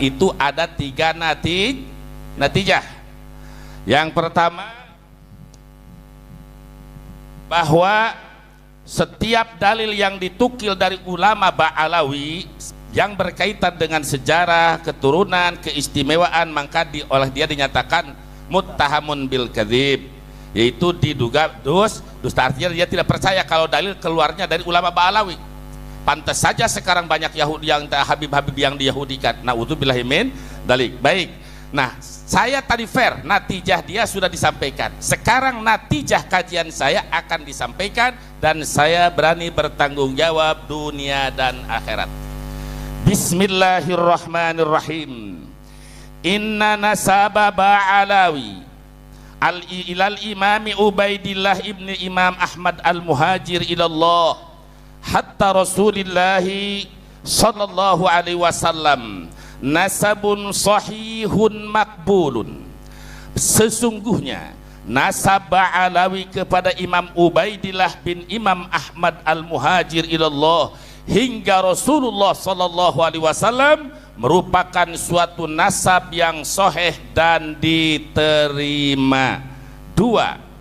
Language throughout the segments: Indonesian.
itu ada 3 natijah. Yang pertama, bahwa setiap dalil yang ditukil dari ulama Ba'alawi yang berkaitan dengan sejarah, keturunan, keistimewaan, maka oleh dia dinyatakan muttahamun bil kadzib, yaitu diduga dusta. Artinya dia tidak percaya kalau dalil keluarnya dari ulama Ba'alawi. Pantas saja sekarang banyak Yahudi yang Habib-habib yang diyahudikan. Na'udzubillahi min dzalik. Baik. Nah, saya tadi fair, natijah dia sudah disampaikan. Sekarang natijah kajian saya akan disampaikan dan saya berani bertanggung jawab dunia dan akhirat. Bismillahirrahmanirrahim. Inna nasaba Ba'alawi ilal imami Ubaidillah ibni Imam Ahmad al-Muhajir ilallah hatta Rasulillahi sallallahu alaihi wasallam nasabun sahihun makbulun. Sesungguhnya nasab Ba'alawi kepada Imam Ubaidillah bin Imam Ahmad al-Muhajir ilallah hingga Rasulullah sallallahu alaihi wasallam merupakan suatu nasab yang sahih dan diterima. 2.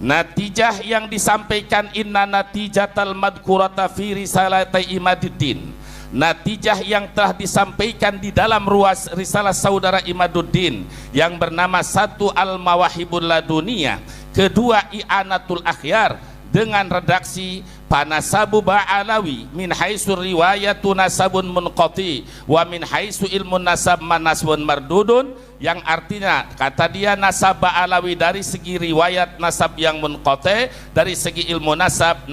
Natijah yang disampaikan inna natijatal madkurata fi risalati Imaduddin, natijah yang telah disampaikan di dalam ruas risalah saudara Imaduddin yang bernama 1 Al-Mawahibul Laduniyah, 2 I'anatul Akhyar dengan redaksi panasabu Ba'alawi min haitsu riwayatu nasabun munqati wa min haitsu ilmun nasab manasbun mardudun, yang artinya kata dia nasab Ba'alawi dari segi riwayat nasab yang munqati, dari segi ilmu nasab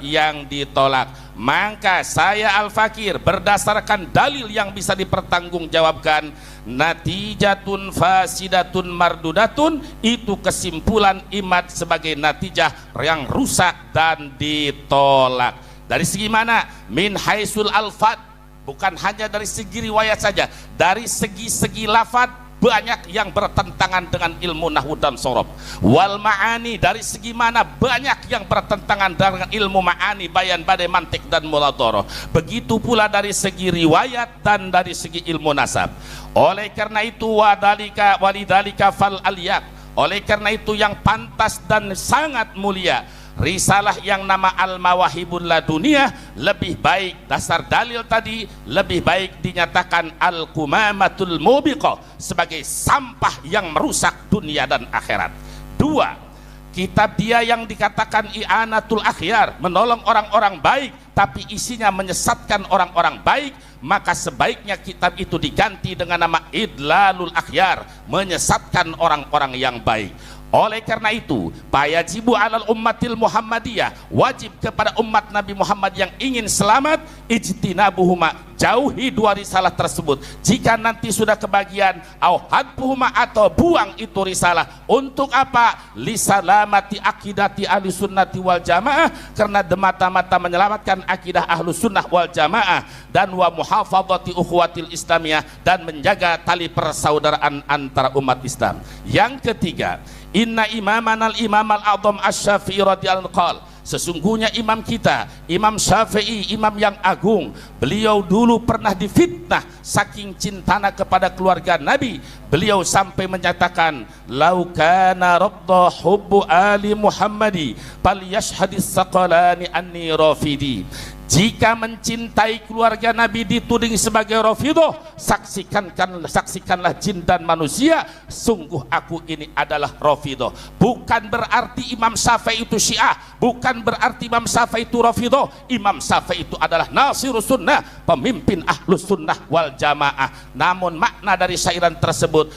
yang ditolak. Maka saya Al-Fakir berdasarkan dalil yang bisa dipertanggungjawabkan, natijatun fasidatun mardudatun, itu kesimpulan Imad sebagai natijah yang rusak dan ditolak. Dari segi mana? Min haisul alfat, bukan hanya dari segi riwayat saja, dari segi-segi lafad banyak yang bertentangan dengan ilmu nahwu dan sorob. Wal ma'ani, dari segi mana banyak yang bertentangan dengan ilmu ma'ani, bayan, badai, mantik dan muladharah. Begitu pula dari segi riwayat dan dari segi ilmu nasab. Oleh karena itu walidhalika fal aliyaq, oleh karena itu yang pantas dan sangat mulia risalah yang nama Al-Mawahibul Laduniyah lebih baik, dasar dalil tadi lebih baik dinyatakan Al-Qumamatul Mubiqah sebagai sampah yang merusak dunia dan akhirat. 2. Kitab dia yang dikatakan I'anatul Akhyar, menolong orang-orang baik tapi isinya menyesatkan orang-orang baik, maka sebaiknya kitab itu diganti dengan nama Idlalul Akhyar, menyesatkan orang-orang yang baik. Oleh karena itu, fayajibu alal ummatil Muhammadiyah, wajib kepada umat Nabi Muhammad yang ingin selamat, ijtinabuhuma, jauhi 2 risalah tersebut. Jika nanti sudah kebagian, au hadbuhuma, atau buang itu risalah. Untuk apa? Lisalamati akidati ahli sunnati wal jamaah, karena demata-mata menyelamatkan akidah ahlu sunnah wal jamaah, dan wa muhafadzati ukhuwatil islamiyah, dan menjaga tali persaudaraan antara umat Islam. Yang ketiga, inna imamanal imam al-a'zam asy-Syafi'i radhiyallahu anhu, sesungguhnya imam kita Imam Syafi'i, imam yang agung, beliau dulu pernah difitnah saking cintana kepada keluarga Nabi. Beliau sampai menyatakan, lau kana radda hubbu ali Muhammadi fal yashhadis saqalani anni rafidi. Jika mencintai keluarga Nabi dituding sebagai Rafidah, saksikanlah jin dan manusia, sungguh aku ini adalah Rafidah. Bukan berarti Imam Syafi'i itu Syiah, bukan berarti Imam Syafi'i itu Rafidah. Imam Syafi'i itu adalah Nasirus Sunnah, pemimpin Ahlus Sunnah wal Jamaah. Namun makna dari syairan tersebut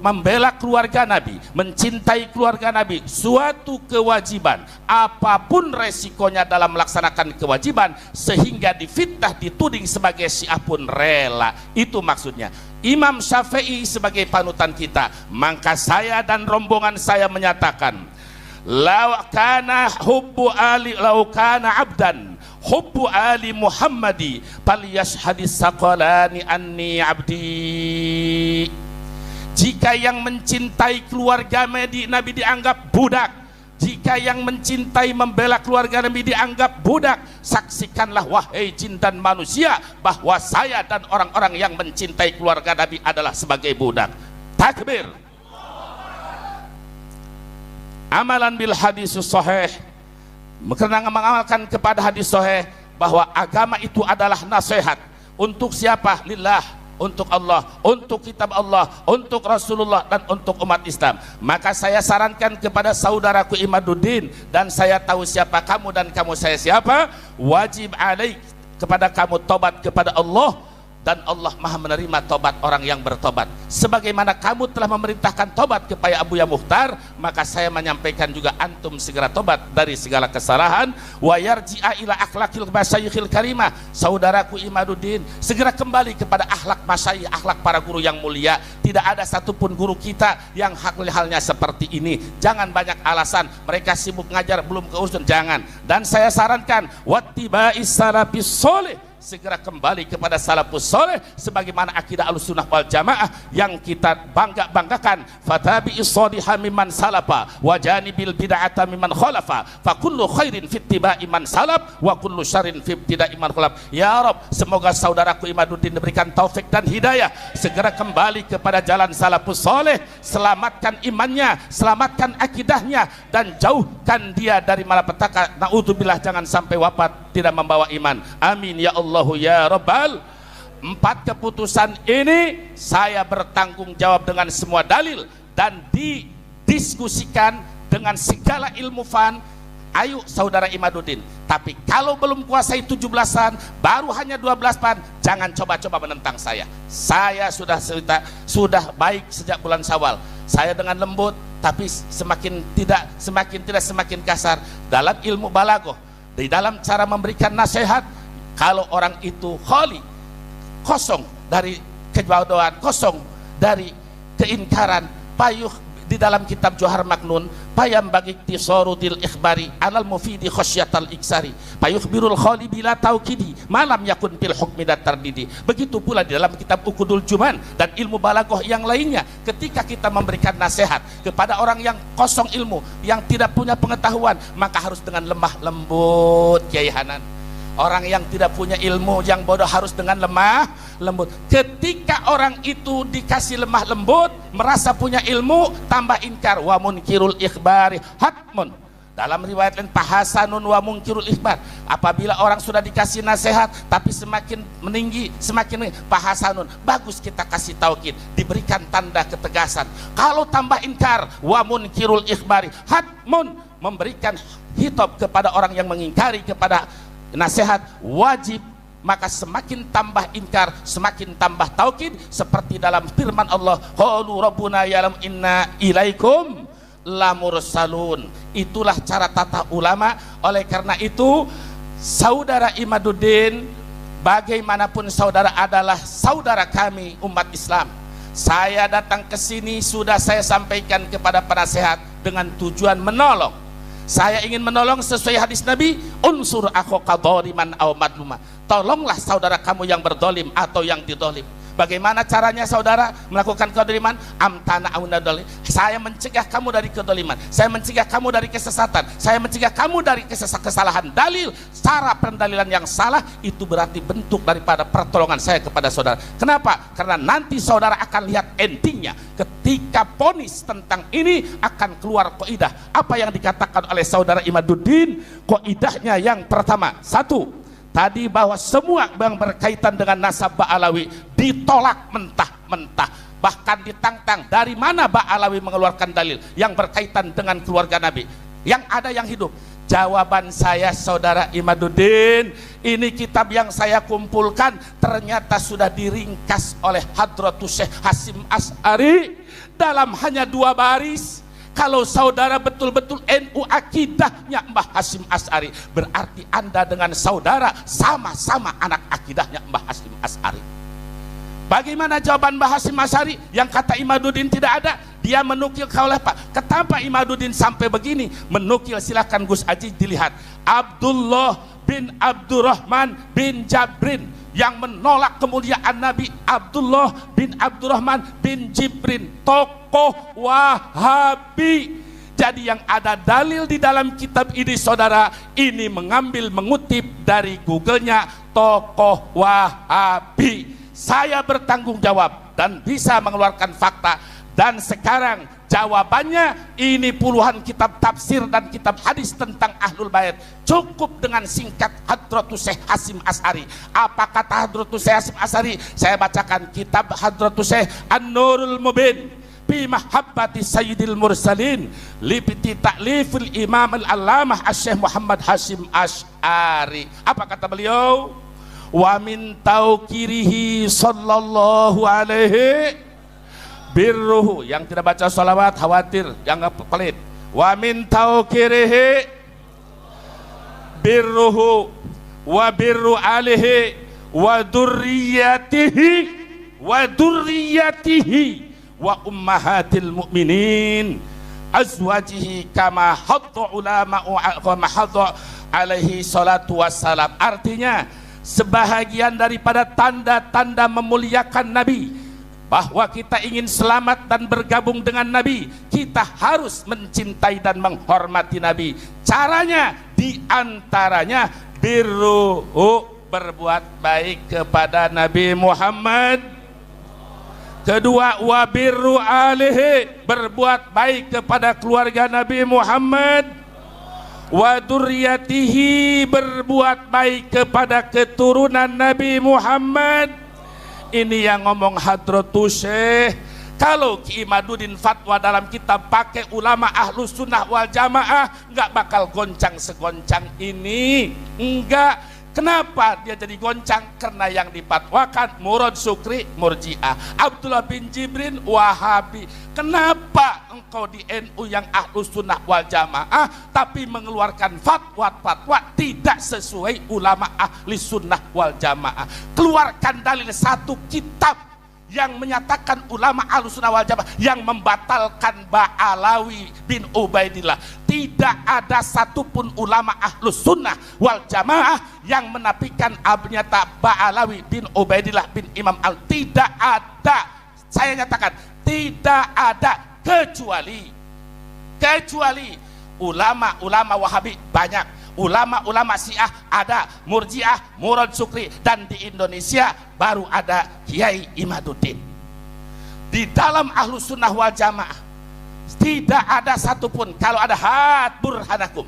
membela keluarga Nabi, mencintai keluarga Nabi, suatu kewajiban, apapun resikonya dalam melaksanakan kewajiban, sehingga difitnah dituding sebagai Syiah pun rela. Itu maksudnya. Imam Syafi'i sebagai panutan kita, maka saya dan rombongan saya menyatakan, lau kana abdan hubbu ali Muhammadi falyashhadis saqalani anni abdi. Jika yang mencintai keluarga Nabi dianggap budak, Jika yang mencintai membela keluarga Nabi dianggap budak, saksikanlah wahai jin dan manusia bahwa saya dan orang-orang yang mencintai keluarga Nabi adalah sebagai budak. Takbir. Amalan bil hadis sahih, karena mengamalkan kepada hadis sahih bahwa agama itu adalah nasihat. Untuk siapa? Lillah, untuk Allah, untuk kitab Allah, untuk Rasulullah, dan untuk umat Islam. Maka saya sarankan kepada saudaraku Imaduddin, dan saya tahu siapa kamu dan kamu saya siapa, wajib alaik kepada kamu tobat kepada Allah, dan Allah maha menerima tobat orang yang bertobat. Sebagaimana kamu telah memerintahkan tobat kepada Abu Ya Mukhtar, maka saya menyampaikan juga antum segera tobat dari segala kesalahan. Wa yarji'a ila akhlaqil masyayikhil karimah, saudaraku Imaduddin, segera kembali kepada akhlak masyayikh, akhlak para guru yang mulia. Tidak ada satupun guru kita yang halnya seperti ini. Jangan banyak alasan, mereka sibuk ngajar belum keurusan, jangan. Dan saya sarankan wattiba'is salafis sholih, segera kembali kepada salafus soleh sebagaimana akidah Ahlussunnah wal Jamaah yang kita banggakan. Fatabi'is shaliha mimman salafa wa janibil bid'ata mimman khalafa fa kullu khairin fi ittiba'i man salaf wa kullu syarrin fi ibtida'i man khalaf. Ya Rabb, semoga saudaraku Imaduddin diberikan taufik dan hidayah, segera kembali kepada jalan salafus soleh, selamatkan imannya, selamatkan akidahnya, dan jauhkan dia dari malapetaka. Naudzubillah, jangan sampai wafat tidak membawa iman. Amin ya Allah ya Rabbal. 4 keputusan ini saya bertanggung jawab dengan semua dalil dan didiskusikan dengan segala ilmu fan. Ayo saudara Imaduddin, tapi kalau belum kuasai 17-an, baru hanya 12-an, jangan coba-coba menentang saya. Saya sudah baik sejak bulan Syawal. Saya dengan lembut, tapi semakin tidak semakin kasar dalam ilmu balaghah, di dalam cara memberikan nasihat. Kalau orang itu khali, kosong dari kebodohan, kosong dari keingkaran, payuh di dalam kitab Johar Maknun, payam bagi tisorudil ikhbari alal mufidi khosyatal iksari, payuh birul khali bila taukidi malam yakun pil hukmi dan tardidi. Begitu pula di dalam kitab Ukudul Juman dan ilmu balaghah yang lainnya. Ketika kita memberikan nasihat kepada orang yang kosong ilmu, yang tidak punya pengetahuan, maka harus dengan lemah lembut, Kiai Hanan. Orang yang tidak punya ilmu, yang bodoh, harus dengan lemah lembut. Ketika orang itu dikasih lemah lembut, merasa punya ilmu, tambah ingkar. Wa munkirul ikhbari hatmun. Dalam riwayat lain pahasanun wa munkirul ikhbar. Apabila orang sudah dikasih nasihat tapi semakin meninggi, semakin pahasanun, bagus kita kasih taukid, diberikan tanda ketegasan. Kalau tambah ingkar, wa munkirul ikhbari hatmun, memberikan hitop kepada orang yang mengingkari kepada nasihat wajib, maka semakin tambah ingkar, semakin tambah taukid, seperti dalam firman Allah, qalu rabbuna ya'lam inna ilaikum lamursalun. Itulah cara tata ulama. Oleh karena itu, saudara Imaduddin, bagaimanapun saudara adalah saudara kami umat Islam. Saya datang ke sini sudah saya sampaikan kepada penasehat dengan tujuan menolong. Saya ingin menolong sesuai hadis Nabi, unsur akhaka dhaliman aw madluma. Tolonglah saudara kamu yang berdolim atau yang didolim. Bagaimana caranya saudara melakukan kedoliman? Amtana auna dolim. Saya mencegah kamu dari kedoliman, saya mencegah kamu dari kesesatan, saya mencegah kamu dari kesalahan dalil. Cara pendalilan yang salah itu berarti bentuk daripada pertolongan saya kepada saudara. Kenapa? Karena nanti saudara akan lihat endingnya. Ketika ponis tentang ini akan keluar kaidah. Apa yang dikatakan oleh saudara Imaduddin? Kaidahnya yang pertama, satu, tadi bahwa semua yang berkaitan dengan nasab Ba'alawi ditolak mentah-mentah, bahkan ditantang. Dari mana Ba'alawi mengeluarkan dalil yang berkaitan dengan keluarga Nabi? Yang ada yang hidup. Jawaban saya saudara Imaduddin, ini kitab yang saya kumpulkan ternyata sudah diringkas oleh Hadratus Syekh Hasyim Asy'ari dalam hanya 2 baris. Kalau saudara betul-betul NU akidahnya Mbah Hasyim Asy'ari, berarti anda dengan saudara sama-sama anak akidahnya Mbah Hasyim Asy'ari. Bagaimana jawaban Mbah Hasyim Asy'ari yang kata Imaduddin tidak ada? Dia menukil kaulah Pak. Kenapa Imaduddin sampai begini? Menukil, silakan Gus Aji dilihat. Abdullah bin Abdurrahman bin Jabrin yang menolak kemuliaan Nabi. Abdullah bin Abdurrahman bin Jibrin, tokoh Wahabi. Jadi yang ada dalil di dalam kitab ini saudara, ini mengutip dari Google-nya tokoh Wahabi. Saya bertanggung jawab dan bisa mengeluarkan fakta. Dan sekarang jawabannya ini puluhan kitab tafsir dan kitab hadis tentang Ahlul Bait. Cukup dengan singkat Hadratus Syekh Hasyim Asy'ari. Apa kata Hadratus Syekh Hasyim Asy'ari? Saya bacakan kitab Hadratus Syekh An-Nurul Mubin fi mahabbati sayyidil mursalin li ta'lifil imam al-allamah Syekh Muhammad Hasyim Asy'ari. Apa kata beliau? Wa min taukirihi sallallahu alaihi birruhu, yang tidak baca salawat khawatir yang pelit. Wa min taukirihi birruhu wa birru alihi wa durriyatihi wa ummahatil mu'minin azwajihi kama hadda ulama kama hadda alaihi salatu wassalam. Artinya sebahagian daripada tanda-tanda memuliakan Nabi, bahwa kita ingin selamat dan bergabung dengan Nabi, kita harus mencintai dan menghormati Nabi. Caranya diantaranya birruhu, berbuat baik kepada Nabi Muhammad. Kedua, wa birru alihi, berbuat baik kepada keluarga Nabi Muhammad. Wa durriyatihi, berbuat baik kepada keturunan Nabi Muhammad. Ini yang ngomong Hadratus Syekh. Kalau Ki Imaduddin fatwa dalam kitab pakai ulama Ahlus Sunnah wal Jamaah, nggak bakal goncang segoncang ini. Enggak. Kenapa dia jadi goncang? Karena yang dipatwakan Murad Sukri Murji'ah, Abdullah bin Jibrin Wahabi. Kenapa engkau di NU yang Ahlus Sunnah wal Jamaah tapi mengeluarkan fatwa-fatwa tidak sesuai ulama Ahli Sunnah wal Jamaah? Keluarkan dalil satu kitab yang menyatakan ulama Ahlus Sunnah wal Jamaah yang membatalkan Ba'alawi bin Ubaidillah. Tidak ada satupun ulama Ahlus Sunnah wal Jamaah yang menafikan abnyata Ba'alawi bin Ubaidillah bin Imam Al. Tidak ada. Saya nyatakan tidak ada, kecuali ulama-ulama Wahabi banyak, ulama-ulama Syiah ada, Murji'ah, Murad Sukri, dan di Indonesia baru ada Kiai Imaduddin. Di dalam Ahlus Sunnah wal Jamaah tidak ada satupun. Kalau ada, hat burhanakum,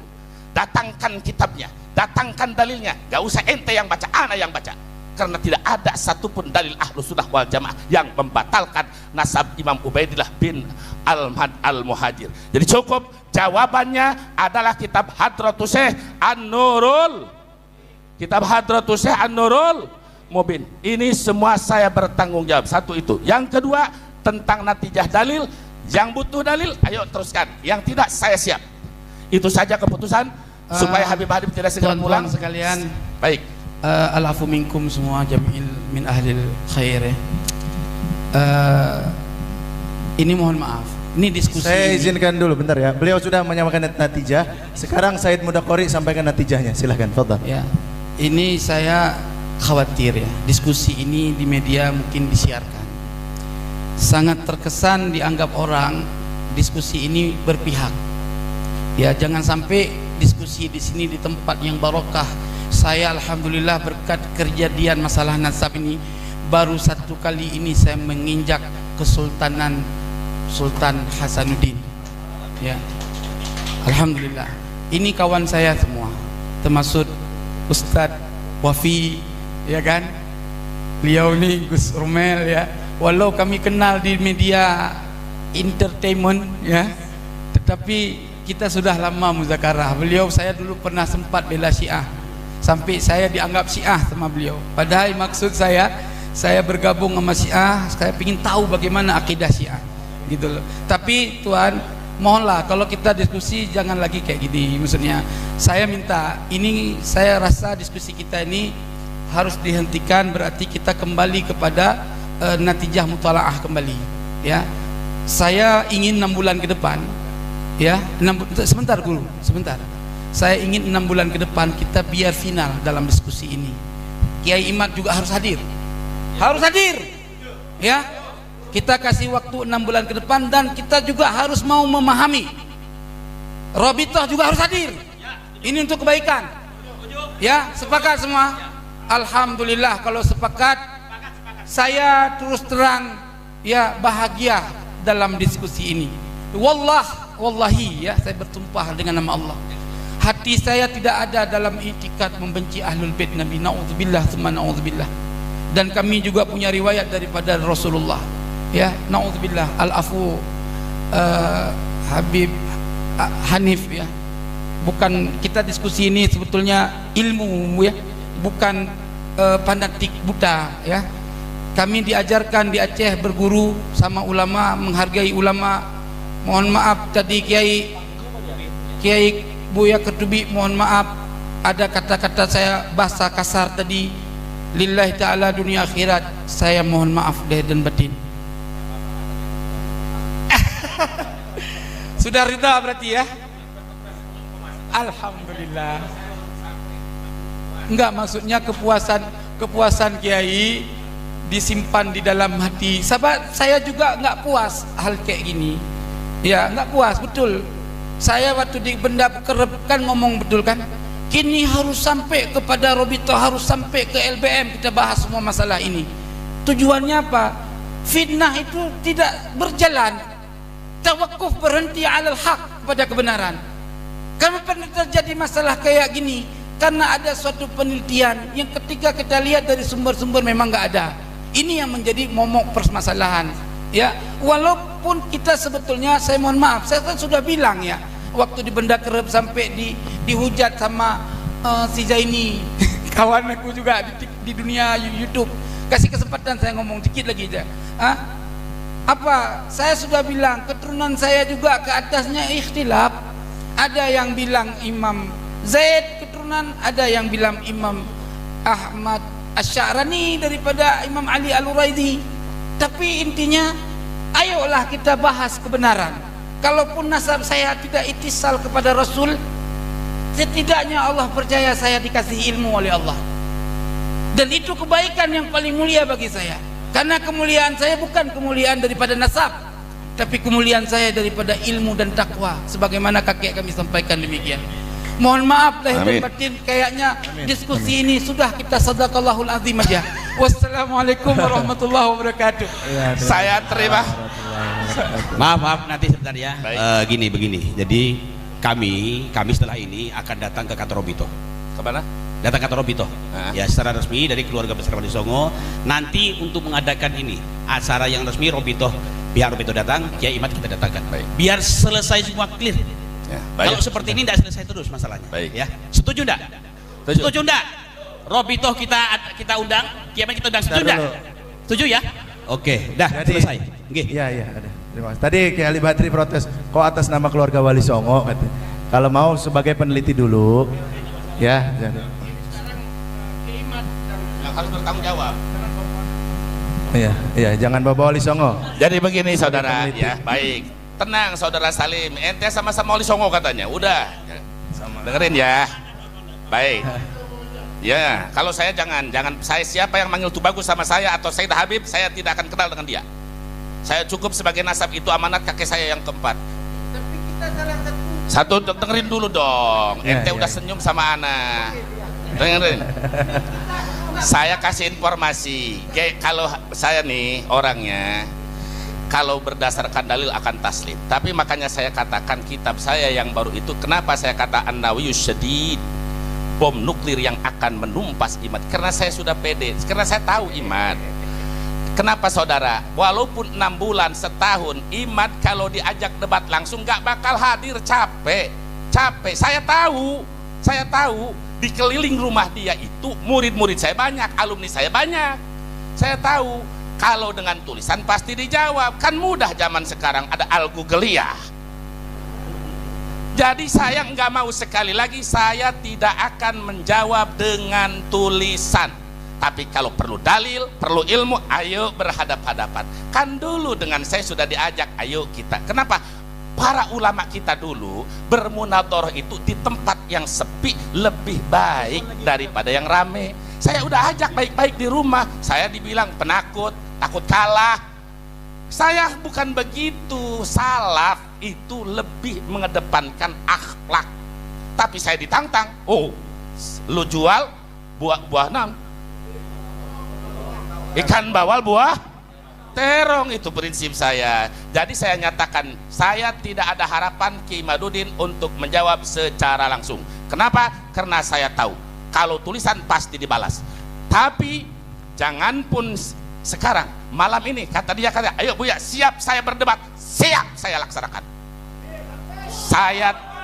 datangkan kitabnya, datangkan dalilnya. Gak usah ente yang baca, ana yang baca. Karena tidak ada satupun dalil Ahlus Sunnah wal Jamaah yang membatalkan nasab Imam Ubaidillah bin Al-Muhajir. Jadi cukup, jawabannya adalah kitab Hadratus Syekh An-Nurul, kitab Hadratus Syekh An-Nurul Mubin. Ini semua saya bertanggung jawab. Satu itu. Yang kedua, tentang natijah dalil. Yang butuh dalil, ayo teruskan. Yang tidak, saya siap. Itu saja keputusan, supaya Habib tidak segera pulang. Sekalian, baik. Al-afu minkum semua jami'il min ahlil khair. Ini mohon maaf, ini diskusi. Saya izinkan dulu bentar ya. Beliau sudah menyampaikan natijah. Sekarang Said Mudaqori sampaikan natijahnya. Silahkan, fadhal. Ya, ini saya khawatir ya, diskusi ini di media mungkin disiarkan. Sangat terkesan dianggap orang diskusi ini berpihak. Ya, jangan sampai diskusi di sini di tempat yang barokah. Saya alhamdulillah berkat kejadian masalah nasab ini baru satu kali ini saya menginjak kesultanan Sultan Hasanuddin. Ya, alhamdulillah. Ini kawan saya semua, termasuk Ustadz Wafi, ya kan? Beliau ini Gus Romel ya. Walau kami kenal di media entertainment ya, tetapi kita sudah lama muzakarah. Beliau saya dulu pernah sempat bela Syiah, sampai saya dianggap Syiah sama beliau. Padahal maksud saya bergabung sama Syiah, saya ingin tahu bagaimana akidah Syiah gitu loh. Tapi Tuhan, mohonlah kalau kita diskusi jangan lagi kayak gini. Maksudnya saya minta, ini saya rasa diskusi kita ini harus dihentikan. Berarti kita kembali kepada natijah mutalaah kembali ya. Saya ingin 6 bulan ke depan ya, sebentar dulu, sebentar. Saya ingin 6 bulan ke depan kita biar final dalam diskusi ini. Kiai Imad juga harus hadir. Harus hadir. Ya. Kita kasih waktu 6 bulan ke depan dan kita juga harus mau memahami Robitoh juga harus hadir. Ini untuk kebaikan. Ya, sepakat semua? Alhamdulillah kalau sepakat. Saya terus terang ya bahagia dalam diskusi ini. Wallahi ya, saya bersumpah dengan nama Allah. Hati saya tidak ada dalam i'tikad membenci ahlul bait Nabi. Nauzubillah tsumma nauzubillah. Dan kami juga punya riwayat daripada Rasulullah. Ya, nauzubillah al-afu Habib Hanif ya. Bukan kita diskusi ini sebetulnya ilmu ya, bukan fanatik buta ya. Kami diajarkan di Aceh berguru sama ulama, menghargai ulama. Mohon maaf tadi Kiai Buya Ketubi, mohon maaf ada kata-kata saya bahasa kasar tadi. Lillahi ta'ala dunia akhirat, saya mohon maaf lahir dan batin. Sudah ridha berarti ya? Alhamdulillah. Enggak, maksudnya kepuasan Kiai disimpan di dalam hati. Sahabat, saya juga enggak puas hal kayak gini. Ya, enggak puas, betul. Saya waktu di benda kerep kan ngomong betul kan? Kini harus sampai kepada Robito, harus sampai ke LBM, kita bahas semua masalah ini. Tujuannya apa? Fitnah itu tidak berjalan. Tawakuf, berhenti alal haq, pada kebenaran. Karena pernah terjadi masalah kayak gini karena ada suatu penelitian yang ketika kita lihat dari sumber-sumber memang nggak ada. Ini yang menjadi momok permasalahan. Ya, walaupun kita sebetulnya, saya mohon maaf, saya kan sudah bilang ya, waktu di Benda Kerep sampai dihujat sama si Zaini kawan aku juga di dunia YouTube. Kasih kesempatan saya ngomong dikit lagi aja. Apa saya sudah bilang, keturunan saya juga ke atasnya ikhtilaf. Ada yang bilang Imam Zaid keturunan, ada yang bilang Imam Ahmad Asy-Sya'rani daripada Imam Ali Al-Uraidi. Tapi intinya ayolah kita bahas kebenaran. Kalaupun nasab saya tidak ittisal kepada Rasul, setidaknya Allah percaya saya dikasih ilmu oleh Allah. Dan itu kebaikan yang paling mulia bagi saya. Karena kemuliaan saya bukan kemuliaan daripada nasab, tapi kemuliaan saya daripada ilmu dan takwa. Sebagaimana kakek kami sampaikan demikian. Mohon maaf lahir dan batin, kayaknya diskusi ini sudah kita sadaqallahul azim aja. Wassalamualaikum warahmatullahi wabarakatuh. Saya terima. Maaf nanti sebentar ya. Begini. Jadi kami setelah ini akan datang ke kantor Robito. Kemana? Datang ke kantor Robito. Ya, secara resmi dari keluarga besar Wali Songo. Nanti untuk mengadakan ini acara yang resmi Robito, pihak Robito datang, Kiai Imad kita datangkan. Baik. Biar selesai semua clear. Ya, kalau seperti ini tidak selesai terus masalahnya. Baik. Ya, setuju enggak? Setuju enggak? Robito kita undang, Kiai Imad kita undang. Setuju enggak? Setuju ya? Oke, dah selesai. Iya, ada. Terima kasih. Tadi Kiai Ali Badri protes, kok atas nama keluarga Wali Songo katanya. Kalau mau sebagai peneliti dulu, ya. Yang harus bertanggung jawab. Iya, jangan bawa Wali Songo. Jadi begini saudara, ya baik, tenang saudara Salim, ente sama-sama Wali Songo katanya, udah, dengerin ya, baik. Ya, kalau saya jangan saya, siapa yang manggil Tubagus sama saya atau Sayyid Habib, saya tidak akan kenal dengan dia. Saya cukup sebagai nasab, itu amanat kakek saya yang keempat. Tapi kita salah satu, dengerin dulu dong. Ente udah senyum sama ana. Dengerin. Saya kasih informasi. Kalau saya nih orangnya, kalau berdasarkan dalil akan taslim. Tapi makanya saya katakan kitab saya yang baru itu, kenapa saya kata An-Nawiyus Syadid, bom nuklir yang akan menumpas iman. Karena saya sudah pede, karena saya tahu iman. Kenapa saudara? Walaupun 6 bulan, setahun, Imad kalau diajak debat langsung gak bakal hadir, capek. Saya tahu di keliling rumah dia itu murid-murid saya banyak, alumni saya banyak. Saya tahu kalau dengan tulisan pasti dijawab, kan mudah zaman sekarang ada Al-Googliyah. Jadi saya nggak mau, sekali lagi saya tidak akan menjawab dengan tulisan. Tapi kalau perlu dalil, perlu ilmu, ayo berhadap-hadapan. Kan dulu dengan saya sudah diajak, ayo kita. Kenapa? Para ulama kita dulu bermunadharah itu di tempat yang sepi lebih baik daripada yang rame. Saya udah ajak baik-baik di rumah, saya dibilang penakut, takut kalah. Saya bukan begitu, salaf. itu lebih mengedepankan akhlak. Tapi saya ditantang, oh lu jual buah nam, ikan bawal buah terong, itu prinsip saya. Jadi saya nyatakan, saya tidak ada harapan Ki Imaduddin untuk menjawab secara langsung. Kenapa? Karena saya tahu kalau tulisan pasti dibalas. Tapi jangan pun sekarang malam ini kata dia, ayo Buya, siap saya berdebat, siap saya laksanakan.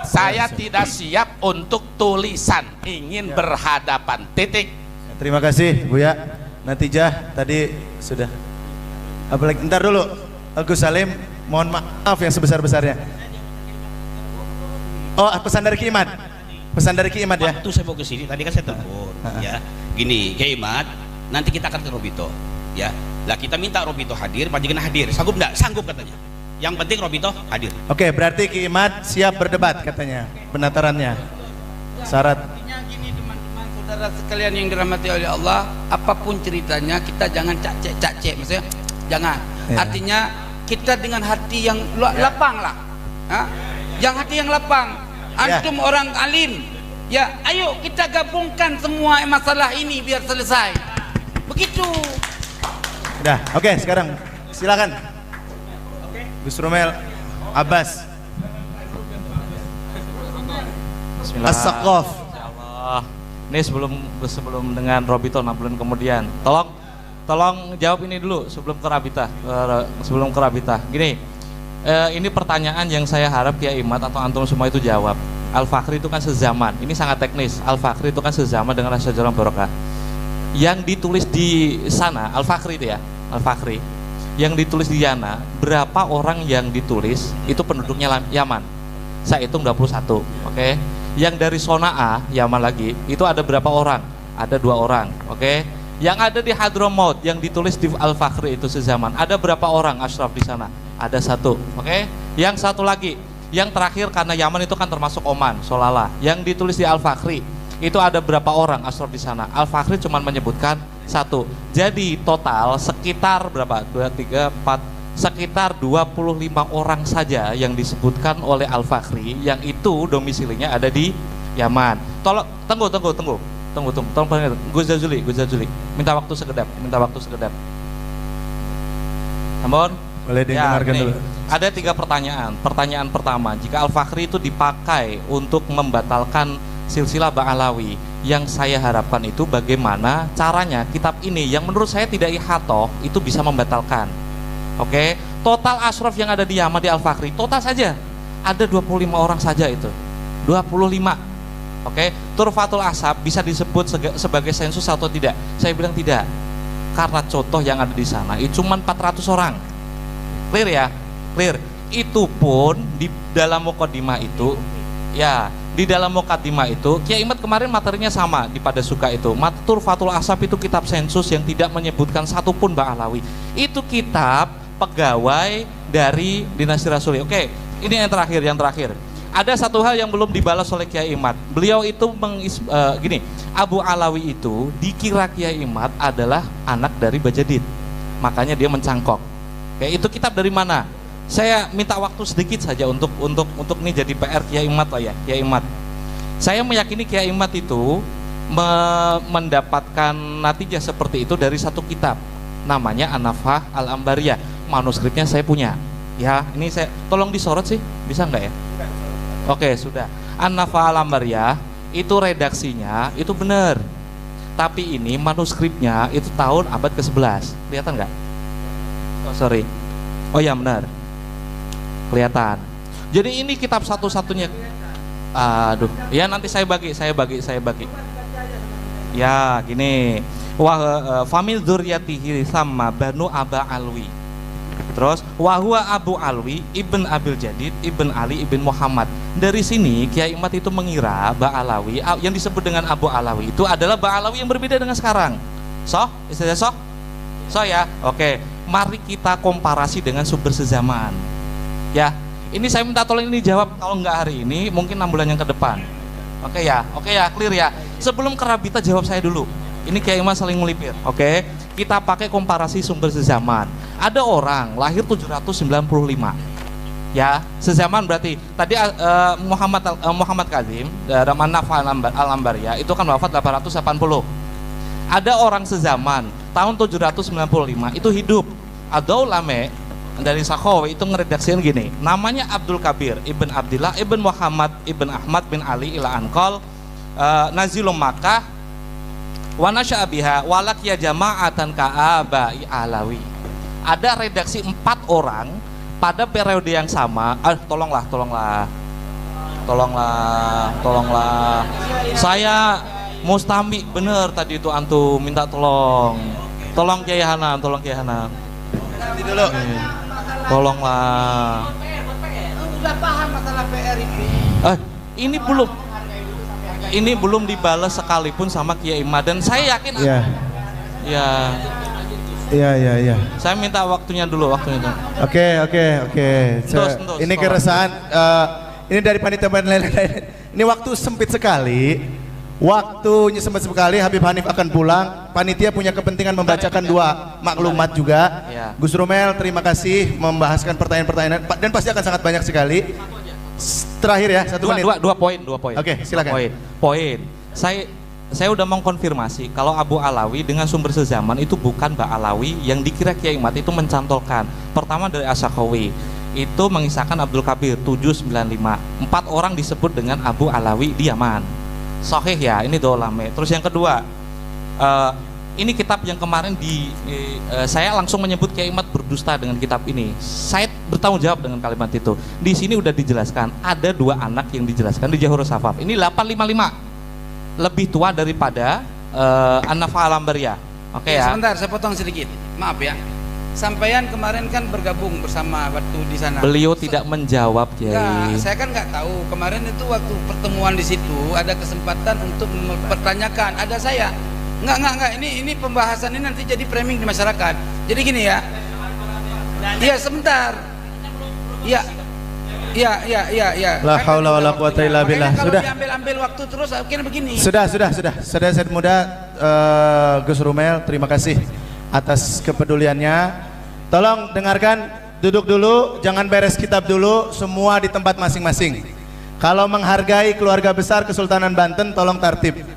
Saya tidak siap untuk tulisan, ingin berhadapan, titik. Terima kasih Buya. Natijah tadi sudah. Apalagi ntar dulu, Gus Salim, mohon maaf yang sebesar-besarnya. Oh, pesan dari Ki Imad. Pesan dari Ki Imad ya. Waktu saya mau ke sini tadi kan saya telepon ya. Gini, Ki Imad, nanti kita akan ke Robito ya. Lah kita minta Robito hadir, panjenengan hadir. Sanggup enggak? Sanggup katanya. Yang penting Robito hadir. Oke, berarti Ki Imad siap berdebat katanya penatarannya. Syarat. Artinya gini teman-teman, saudara sekalian yang dirahmati oleh Allah, apapun ceritanya kita jangan cak-cek, maksudnya jangan. Ya. Artinya kita dengan hati yang lapang lah. Yang hati yang lapang. Antum orang alim. Ya, ayo kita gabungkan semua masalah ini biar selesai. Begitu. Udah, oke, sekarang silakan. Gus Romel Abbas. Bismillah. As-Saqaf. Insyaallah. Ini sebelum dengan Robito 6 bulan kemudian. Tolong jawab ini dulu sebelum ke Rabita. Gini, ini pertanyaan yang saya harap Kiai Imad atau antum semua itu jawab. Al-Fakhri itu kan sezaman. Ini sangat teknis. Al-Fakhri itu kan sezaman dengan Asy-Syajarah Barokah. Yang ditulis di sana, Al-Fakhri itu ya, Al-Fakhri. Yang ditulis di Yana, berapa orang yang ditulis itu penduduknya Yaman? Saya hitung 21, oke? Yang dari Sona'a, Yaman lagi, itu ada berapa orang? Ada 2 orang, oke? Yang ada di Hadramaut yang ditulis di Al-Fakhri itu sezaman, ada berapa orang asyraf di sana? Ada 1, oke? Yang satu lagi, yang terakhir karena Yaman itu kan termasuk Oman, Solala. Yang ditulis di Al-Fakhri itu ada berapa orang asyraf di sana? Al-Fakhri cuma menyebutkan 1. Jadi total sekitar berapa? 2, 3, 4, sekitar 25 orang saja yang disebutkan oleh Al-Fakhri yang itu domisilinya ada di Yaman. Tolong tunggu. Tolong Gus Jazuli. Minta waktu sekedap. Namun Boleh dengarkan dulu. Ada 3 pertanyaan. Pertanyaan pertama, jika Al-Fakhri itu dipakai untuk membatalkan silsilah Ba'alawi, yang saya harapkan itu bagaimana caranya kitab ini yang menurut saya tidak ihatoh itu bisa membatalkan. Oke, total asyraf yang ada di Yaman di Al-Fakhri total saja ada 25 orang saja itu. 25. Oke, Turfatul Asab bisa disebut sebagai sensus atau tidak? Saya bilang tidak. Karena contoh yang ada di sana itu cuma 400 orang. Clear ya? Clear. Itu pun di dalam mukadimah itu ya, di dalam mukadimah itu Kiai Imad kemarin materinya sama di pada suka itu. Turfatul Asab itu kitab sensus yang tidak menyebutkan satupun Ba'alawi. Itu kitab pegawai dari dinasti Rasuli. Oke, ini yang terakhir. Ada satu hal yang belum dibalas oleh Kiai Imad. Beliau itu gini, Abu Alawi itu dikira Kiai Imad adalah anak dari Bajadid. Makanya dia mencangkok. Oke, itu kitab dari mana? Saya minta waktu sedikit saja untuk ini jadi PR Kiai Imad lah ya, Kiai Imad. Saya meyakini Kiai Imad itu mendapatkan natijah seperti itu dari satu kitab namanya An-Nafhah Al-Ambariyah. Manuskripnya saya punya. Ya, ini saya tolong disorot sih, bisa nggak ya? Oke, sudah. An-Nafhah Al-Ambariyah itu redaksinya itu benar. Tapi ini manuskripnya itu tahun abad ke-11. Kelihatan nggak? Oh, sorry. Oh ya, benar. Kelihatan. Jadi ini kitab satu-satunya. Aduh, ya nanti saya bagi. Ya, gini. Famil dzurriyyatihi sama Banu Aba Alwi. Terus wahwa Abu Alwi ibn Abil Jadid ibn Ali ibn Muhammad. Dari sini Kiai Imad itu mengira Ba'alawi yang disebut dengan Abu Alawi itu adalah Ba'alawi yang berbeda dengan sekarang. Istilah ya. Oke, mari kita komparasi dengan sumber sezaman. Ya, ini saya minta tolong ini jawab, kalau nggak hari ini mungkin 6 bulan yang ke depan. Oke ya, clear ya. Sebelum ke Rabita jawab saya dulu. Ini Kiai Imad saling melipir. Oke, kita pakai komparasi sumber sezaman. Ada orang lahir 795. Ya, sezaman berarti. Tadi Muhammad Kazim Rahman Nafa Al-Ambariyah itu kan wafat 880. Ada orang sezaman tahun 795 itu hidup. Ada ulama dari Sakhawi itu ngeredaksiin gini. Namanya Abdul Kabir Ibn Abdillah Ibn Muhammad Ibn Ahmad bin Ali ila Anqal nazilum Makkah wa nasya'a biha walakiya jama'atan ka'abai Alawi. Ada redaksi 4 orang pada periode yang sama. Tolonglah. Saya mustami bener tadi itu antum minta tolong Kiai Hanan, Nanti dulu. Tolonglah. Udah paham masalah PR ini. Ini belum dibalas sekalipun sama Kiai Imad dan saya yakin. Iya. Saya minta waktunya dulu. Oke. Ini keresahan. Ini dari panitia lain. Ini waktu sempit sekali. Waktunya sempit sekali. Habib Hanif akan pulang. Panitia punya kepentingan membacakan 2 maklumat juga. Ya. Gus Romel, terima kasih membahaskan pertanyaan-pertanyaan dan pasti akan sangat banyak sekali. Terakhir ya, 1 menit. 2 poin. Oke, silakan. Poin. Saya udah mengkonfirmasi kalau Abu Alawi dengan sumber sezaman itu bukan Mbak Alawi yang dikira Kiai Imad itu mencantolkan. Pertama dari As-Sakhawi itu mengisahkan Abdul Kabir 795. 4 orang disebut dengan Abu Alawi di Yaman. Sahih ya, ini dolame. Terus yang kedua, ini kitab yang kemarin saya langsung menyebut Kiai Imad berdusta dengan kitab ini. Saya bertanggung jawab dengan kalimat itu. Di sini udah dijelaskan ada 2 anak yang dijelaskan di Jahurus Safaf. Ini 855. Lebih tua daripada An-Nafa Al-Ambariyah. Oke ya. Sebentar, saya potong sedikit. Maaf ya. Sampaian kemarin kan bergabung bersama waktu di sana. Beliau tidak menjawab, Kiai. Saya kan nggak tahu. Kemarin itu waktu pertemuan di situ ada kesempatan untuk mempertanyakan. Ada saya. Enggak. Ini pembahasan ini nanti jadi framing di masyarakat. Jadi gini ya. Iya, sebentar. Iya. La haula wala quwata illa billah. Sudah. Diambil waktu terus akhirnya begini. Sudah. Saudara muda Gus Romel, terima kasih atas kepeduliannya. Tolong dengarkan, duduk dulu, jangan beres kitab dulu, semua di tempat masing-masing. Kalau menghargai keluarga besar Kesultanan Banten, tolong tertib.